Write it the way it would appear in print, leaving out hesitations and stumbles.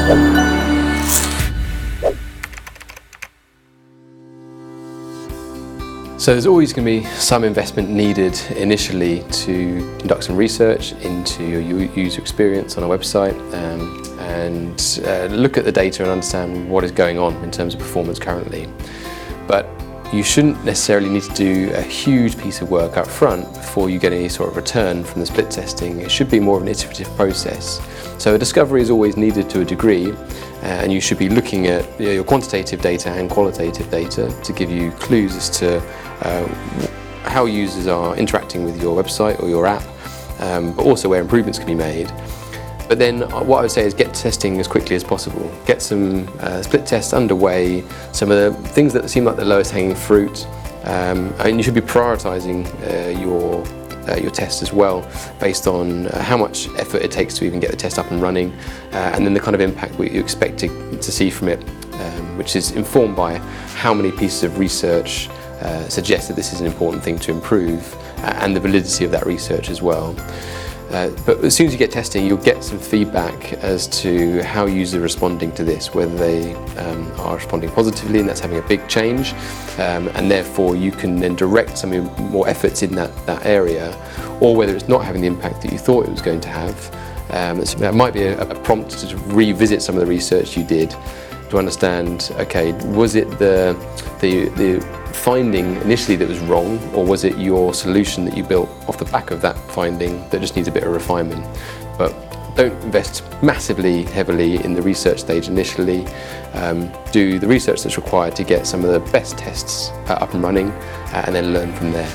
So there's always going to be some investment needed initially to conduct some research into your user experience on a website and look at the data and understand what is going on in terms of performance currently. But you shouldn't necessarily need to do a huge piece of work up front before you get any sort of return from the split testing. It should be more of an iterative process. So a discovery is always needed to a degree, and you should be looking at your quantitative data and qualitative data to give you clues as to how users are interacting with your website or your app, but also where improvements can be made. But then what I would say is get testing as quickly as possible. Get some split tests underway, some of the things that seem like the lowest hanging fruit, and you should be prioritising your tests as well based on how much effort it takes to even get the test up and running, and then the kind of impact you expect to see from it, which is informed by how many pieces of research suggest that this is an important thing to improve, and the validity of that research as well. But as soon as you get testing, you'll get some feedback as to how users are responding to this, whether they are responding positively and that's having a big change, and therefore you can then direct some more efforts in that area, or whether it's not having the impact that you thought it was going to have. So that might be a prompt to revisit some of the research you did to understand, okay, was it the finding initially that was wrong, or was it your solution that you built off the back of that finding that just needs a bit of refinement? But don't invest massively heavily in the research stage initially. Do the research that's required to get some of the best tests up and running, and then learn from there.